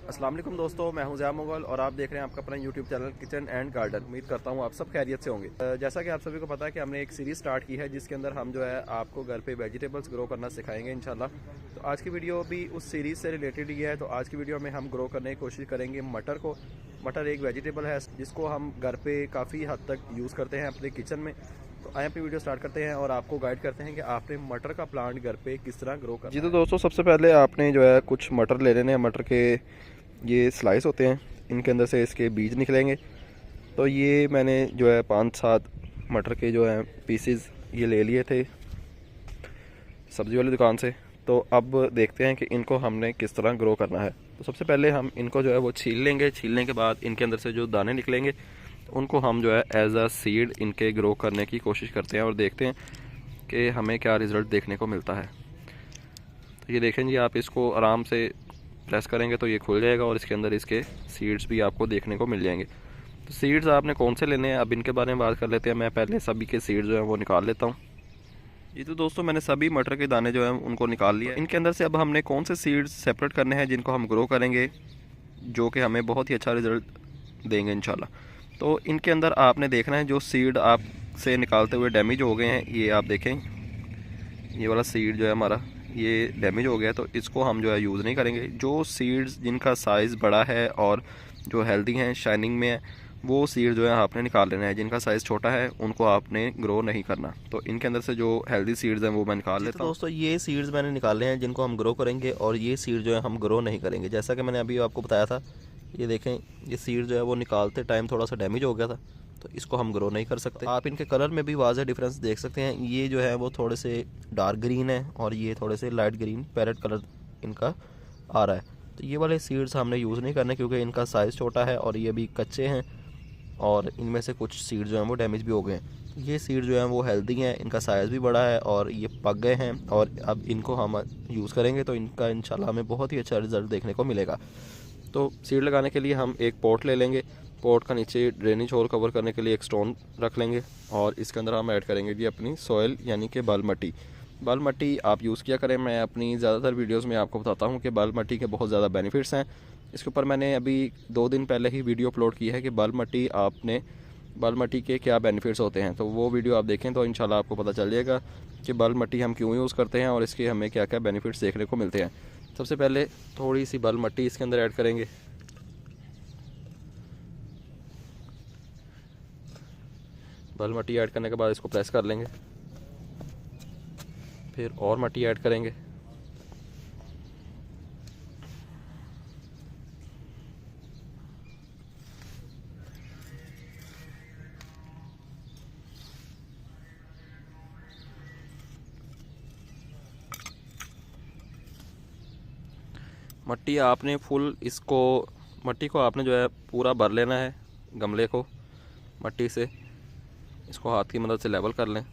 अस्सलाम वालेकुम दोस्तों, मैं हूं ज़िया मुगल और आप देख रहे हैं आपका अपना YouTube channel kitchen and garden. उम्मीद करता हूं आप सब खैरियत से होंगे। जैसा कि आप सभी को पता है कि हमने एक सीरीज़ स्टार्ट की है जिसके अंदर हम जो है आपको घर पे वेजिटेबल्स ग्रो करना सिखाएंगे इंशाल्लाह। तो आज की वीडियो भी उस सीरीज़ से रिलेटेड ही है। तो आज की वीडियो में हम ग्रो करने की कोशिश करेंगे मटर को। मटर एक वेजिटेबल है जिसको हम घर पर काफ़ी हद तक यूज़ करते हैं अपने किचन में। तो आए अपनी वीडियो स्टार्ट करते हैं और आपको गाइड करते हैं कि आपने मटर का प्लांट घर पे किस तरह ग्रो करना है। जी तो दोस्तों, सबसे पहले आपने जो है कुछ मटर ले लेने हैं। मटर के ये स्लाइस होते हैं, इनके अंदर से इसके बीज निकलेंगे। तो ये मैंने जो है 5-7 मटर के जो है पीसेस ये ले लिए थे सब्ज़ी वाली दुकान से। तो अब देखते हैं कि इनको हमने किस तरह ग्रो करना है। तो सबसे पहले हम इनको जो है वो छील लेंगे। छीलने के बाद इनके अंदर से जो दाने निकलेंगे उनको हम जो है एज अ सीड इनके ग्रो करने की कोशिश करते हैं और देखते हैं कि हमें क्या रिज़ल्ट देखने को मिलता है। तो ये देखें जी, आप इसको आराम से प्रेस करेंगे तो ये खुल जाएगा और इसके अंदर इसके सीड्स भी आपको देखने को मिल जाएंगे। तो सीड्स आपने कौन से लेने हैं, अब इनके बारे में बात कर लेते हैं। मैं पहले सभी के सीड्स जो हैं वो निकाल लेता हूँ। ये तो दोस्तों, मैंने सभी मटर के दाने जो हैं उनको निकाल लिया। इनके अंदर से अब हमने कौन से सीड्स सेपरेट करने हैं जिनको हम ग्रो करेंगे, जो कि हमें बहुत ही अच्छा रिज़ल्ट देंगे इंशाल्लाह। तो इनके अंदर आपने देखना है जो सीड आप से निकालते हुए डैमेज हो गए हैं, ये आप देखें, ये वाला सीड जो है हमारा ये डैमेज हो गया। तो इसको हम जो है यूज़ नहीं करेंगे। जो सीड्स जिनका साइज़ बड़ा है और जो हेल्दी हैं, शाइनिंग में है, वो सीड जो है आपने निकाल लेना है। जिनका साइज़ छोटा है उनको आपने ग्रो नहीं करना। तो इनके अंदर से जो हेल्दी सीड्स हैं वो मैं निकाल लेता हूँ। दोस्तों, ये सीड्स मैंने निकाले हैं जिनको हम ग्रो करेंगे और ये सीड जो है हम ग्रो नहीं करेंगे। जैसा कि मैंने अभी आपको बताया था, ये देखें, ये सीड जो है वो निकालते टाइम थोड़ा सा डैमेज हो गया था, तो इसको हम ग्रो नहीं कर सकते। आप इनके कलर में भी वाज़ह डिफरेंस देख सकते हैं। ये जो है वो थोड़े से डार्क ग्रीन है और ये थोड़े से लाइट ग्रीन पैरेट कलर इनका आ रहा है। तो ये वाले सीड्स हमने यूज़ नहीं करने क्योंकि इनका साइज़ छोटा है और ये भी कच्चे हैं और इनमें से कुछ सीड जो हैं वो डैमेज भी हो गए हैं। ये सीड जो हैं वो हेल्दी हैं, इनका साइज़ भी बड़ा है और ये पक गए हैं और अब इनको हम यूज़ करेंगे तो इनका इंशाल्लाह हमें बहुत ही अच्छा रिज़ल्ट देखने को मिलेगा। तो सीड लगाने के लिए हम एक पॉट ले लेंगे। पॉट का नीचे ड्रेनेज होल कवर करने के लिए एक स्टोन रख लेंगे और इसके अंदर हम ऐड करेंगे जी अपनी सॉइल यानी कि बाल मट्टी। बाल मट्टी आप यूज़ किया करें। मैं अपनी ज़्यादातर वीडियोस में आपको बताता हूँ कि बाल मट्टी के बहुत ज़्यादा बेनिफिट्स हैं। इसके ऊपर मैंने अभी 2 दिन पहले ही वीडियो अपलोड की है कि बाल मट्टी के क्या बेनिफिट्स होते हैं। तो वो वीडियो आप देखें तो इंशाल्लाह आपको पता चल जाएगा कि बाल मट्टी हम क्यों यूज़ करते हैं और इसके हमें क्या क्या बेनिफिट्स देखने को मिलते हैं। सबसे पहले थोड़ी सी बाल मट्टी इसके अंदर ऐड करेंगे। बाल मट्टी ऐड करने के बाद इसको प्रेस कर लेंगे, फिर और मट्टी ऐड करेंगे। मट्टी को आपने जो है पूरा भर लेना है गमले को मट्टी से। इसको हाथ की मदद से लेवल कर लें।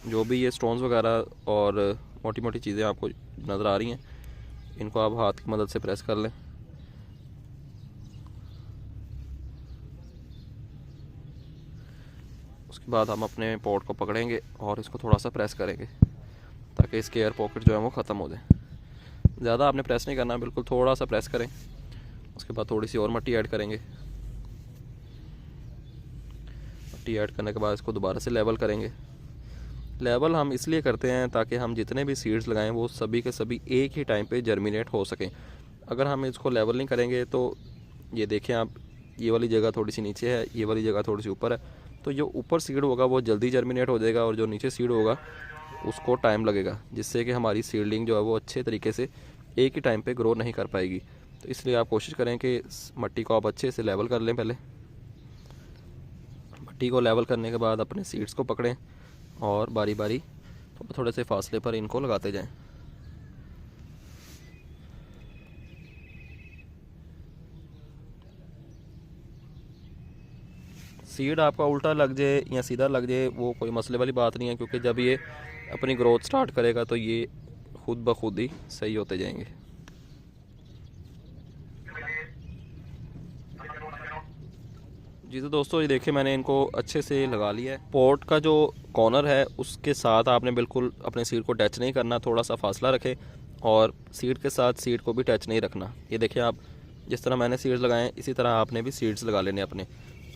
जो भी ये स्टोन्स वगैरह और मोटी मोटी चीज़ें आपको नज़र आ रही हैं, इनको आप हाथ की मदद से प्रेस कर लें। उसके बाद हम अपने पॉट को पकड़ेंगे और इसको थोड़ा सा प्रेस करेंगे ताकि इसके एयर पॉकेट जो है वो ख़त्म हो जाए। ज़्यादा आपने प्रेस नहीं करना, बिल्कुल थोड़ा सा प्रेस करें। उसके बाद थोड़ी सी और मट्टी ऐड करेंगे। मट्टी ऐड करने के बाद इसको दोबारा से लेवल करेंगे। लेवल हम इसलिए करते हैं ताकि हम जितने भी सीड्स लगाएं वो सभी के सभी एक ही टाइम पे जर्मिनेट हो सकें। अगर हम इसको लेवल नहीं करेंगे तो ये देखें आप, ये वाली जगह थोड़ी सी नीचे है, ये वाली जगह थोड़ी सी ऊपर है, तो जो ऊपर सीड होगा वो जल्दी जर्मिनेट हो जाएगा और जो नीचे सीड होगा उसको टाइम लगेगा, जिससे कि हमारी सीडलिंग जो है वो अच्छे तरीके से एक ही टाइम पे ग्रो नहीं कर पाएगी। तो इसलिए आप कोशिश करें कि मट्टी को आप अच्छे से लेवल कर लें। पहले मट्टी को लेवल करने के बाद अपने सीड्स को पकड़ें और बारी बारी थोड़े से फासले पर इनको लगाते जाएं। सीड आपका उल्टा लग जाए या सीधा लग जाए वो कोई मसले वाली बात नहीं है, क्योंकि जब ये अपनी ग्रोथ स्टार्ट करेगा तो ये खुद ब खुद ही सही होते जाएंगे। जी तो दोस्तों, ये देखिए मैंने इनको अच्छे से लगा लिया है। पॉट का जो कॉर्नर है उसके साथ आपने बिल्कुल अपने सीड को टच नहीं करना, थोड़ा सा फासला रखें और सीड के साथ सीड को भी टच नहीं रखना। ये देखिए आप, जिस तरह मैंने सीड्स लगाए हैं इसी तरह आपने भी सीड्स लगा लेने अपने।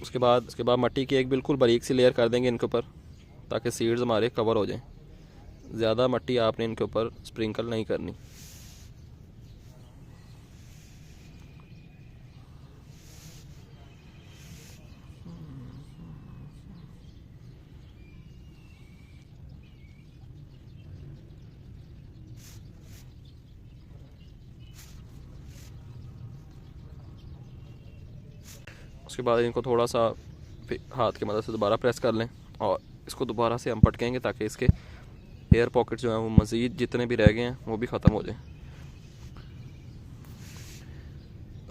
उसके बाद मिट्टी की एक बिल्कुल बारीक सी लेयर कर देंगे इनके ऊपर, ताकि सीड्स हमारे कवर हो जाएं। ज़्यादा मिट्टी आपने इनके ऊपर स्प्रिंकल नहीं करनी। उसके बाद इनको थोड़ा सा हाथ की मदद से दोबारा प्रेस कर लें और इसको दोबारा से हम पटकेंगे, ताकि इसके एयर पॉकेट जो हैं वो मज़ीद जितने भी रह गए हैं वो भी ख़त्म हो जाए।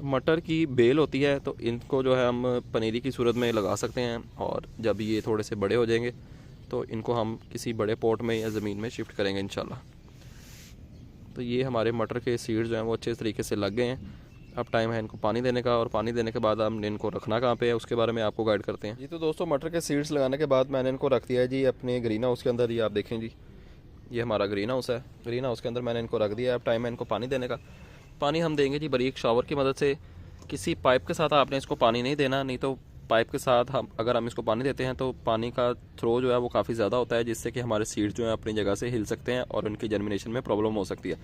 मटर की बेल होती है तो इनको जो है हम पनीरी की सूरत में लगा सकते हैं, और जब ये थोड़े से बड़े हो जाएंगे तो इनको हम किसी बड़े पॉट में या ज़मीन में शिफ्ट करेंगे इंशाल्लाह। तो ये हमारे मटर के सीड्स जो हैं वो अच्छे तरीके से लग गए हैं। अब टाइम है इनको पानी देने का, और पानी देने के बाद हमने इनको रखना कहाँ पे है उसके बारे में आपको गाइड करते हैं जी। तो दोस्तों, मटर के सीड्स लगाने के बाद मैंने इनको रख दिया है जी अपने ग्रीन हाउस के अंदर। ये आप देखें जी, ये हमारा ग्रीन हाउस है। ग्रीन हाउस के अंदर मैंने इनको रख दिया है। अब टाइम है इनको पानी देने का। पानी हम देंगे जी बारीक शावर की मदद से। किसी पाइप के साथ आपने इसको पानी नहीं देना, नहीं तो पाइप के साथ अगर हम इसको पानी देते हैं तो पानी का थ्रो जो है वो काफ़ी ज़्यादा होता है, जिससे कि हमारे सीड्स जो है अपनी जगह से हिल सकते हैं और उनकी जर्मिनेशन में प्रॉब्लम हो सकती है।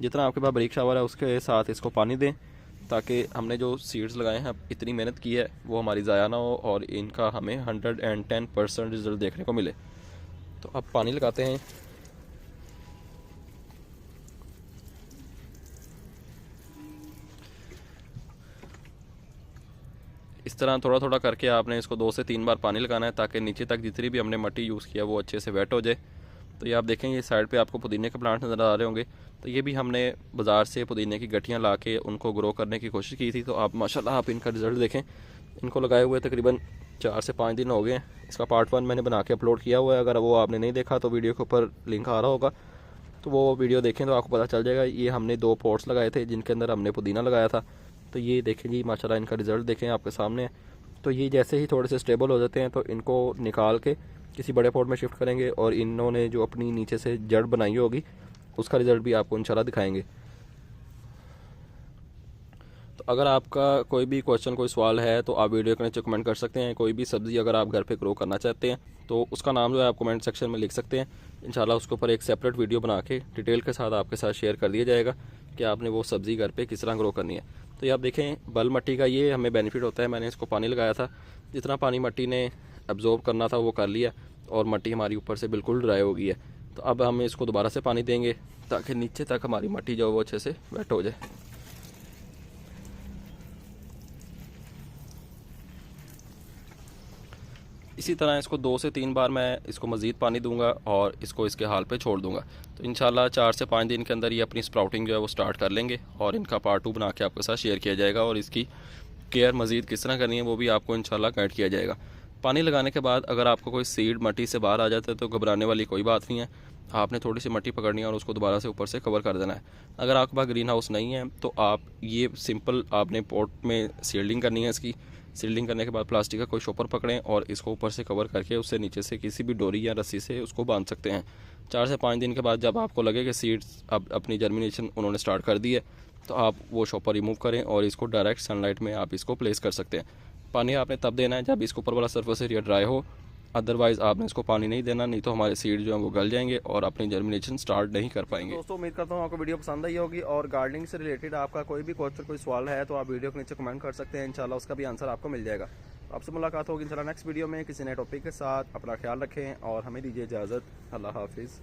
जितना आपके पास बारीक शावर है उसके साथ इसको पानी दें, ताकि हमने जो सीड्स लगाए हैं, इतनी मेहनत की है, वो हमारी ज़ाया ना हो और इनका हमें 110% रिजल्ट देखने को मिले। तो अब पानी लगाते हैं। इस तरह थोड़ा थोड़ा करके आपने इसको 2 से 3 बार पानी लगाना है, ताकि नीचे तक जितनी भी हमने मिट्टी यूज़ किया वो अच्छे से वेट हो जाए। तो ये आप देखेंगे साइड पे आपको पुदीने के प्लांट नज़र आ रहे होंगे। तो ये भी हमने बाज़ार से पुदीने की गठियाँ ला के उनको ग्रो करने की कोशिश की थी। तो आप माशाल्लाह आप इनका रिज़ल्ट देखें। इनको लगाए हुए तकरीबन 4 से 5 दिन हो गए हैं। इसका पार्ट 1 मैंने बना के अपलोड किया हुआ है। अगर वो आपने नहीं देखा तो वीडियो के ऊपर लिंक आ रहा होगा, तो वो वीडियो देखें तो आपको पता चल जाएगा। ये हमने 2 पॉट्स लगाए थे जिनके अंदर हमने पुदीना लगाया था। तो ये देखें जी माशाल्लाह इनका रिज़ल्ट देखें आपके सामने। तो ये जैसे ही थोड़े से स्टेबल हो जाते हैं तो इनको निकाल के किसी बड़े पॉट में शिफ्ट करेंगे, और इन्होंने जो अपनी नीचे से जड़ बनाई होगी उसका रिज़ल्ट भी आपको इंशाल्लाह दिखाएंगे। तो अगर आपका कोई भी क्वेश्चन, कोई सवाल है तो आप वीडियो के नीचे कमेंट कर सकते हैं। कोई भी सब्ज़ी अगर आप घर पे ग्रो करना चाहते हैं तो उसका नाम जो है आप कमेंट सेक्शन में लिख सकते हैं। इंशाल्लाह उसके ऊपर एक सेपरेट वीडियो बना के डिटेल के साथ आपके साथ शेयर कर दिया जाएगा कि आपने वो सब्ज़ी घर पे किस तरह ग्रो करनी है। तो ये आप देखें बल मिट्टी का ये हमें बेनिफिट होता है। मैंने इसको पानी लगाया था, जितना पानी मिट्टी ने एब्जॉर्ब करना था वो कर लिया, और मिट्टी हमारी ऊपर से बिल्कुल ड्राई हो गई है। तो अब हम इसको दोबारा से पानी देंगे, ताकि नीचे तक हमारी मिट्टी जो है वो अच्छे से वेट हो जाए। इसी तरह इसको 2 से 3 बार मैं इसको मज़ीद पानी दूंगा और इसको इसके हाल पे छोड़ दूंगा। तो इंशाल्लाह 4 से 5 दिन के अंदर ये अपनी स्प्राउटिंग जो है वो स्टार्ट कर लेंगे, और इनका पार्ट 2 बना के आपके साथ शेयर किया जाएगा, और इसकी केयर मज़ीद किस तरह करनी है वो भी आपको इंशाल्लाह गाइड किया जाएगा। पानी लगाने के बाद अगर आपको कोई सीड मिट्टी से बाहर आ जाता है तो घबराने वाली कोई बात नहीं है। आपने थोड़ी सी मिट्टी पकड़नी है और उसको दोबारा से ऊपर से कवर कर देना है। अगर आपके पास ग्रीन हाउस नहीं है तो आप ये सिंपल आपने पॉट में सील्डिंग करनी है। इसकी सील्डिंग करने के बाद प्लास्टिक का कोई शॉपर पकड़ें और इसको ऊपर से कवर करके उससे नीचे से किसी भी डोरी या रस्सी से उसको बांध सकते हैं। 4 से 5 दिन के बाद जब आपको लगे कि सीड्स अब अपनी जर्मिनेशन उन्होंने स्टार्ट कर दी है, तो आप वो शॉपर रिमूव करें और इसको डायरेक्ट सनलाइट में आप इसको प्लेस कर सकते हैं। पानी आपने तब देना है जब इसके ऊपर वाला सरफेस एरिया ड्राई हो, अदरवाइज़ आपने इसको पानी नहीं देना, नहीं तो हमारे सीड जो है वो गल जाएंगे और अपनी जर्मिनेशन स्टार्ट नहीं कर पाएंगे। दोस्तों, उम्मीद करता हूँ आपको वीडियो पसंद आई होगी, और गार्डनिंग से रिलेटेड आपका कोई भी क्वेश्चन, कोई सवाल है तो आप वीडियो के नीचे कमेंट कर सकते हैं। इंशाल्लाह उसका भी आंसर आपको मिल जाएगा। आपसे मुलाकात होगी इंशाल्लाह नेक्स्ट वीडियो में किसी नए टॉपिक के साथ। अपना ख्याल रखें और हमें दीजिए इजाज़त। अल्लाह हाफिज़।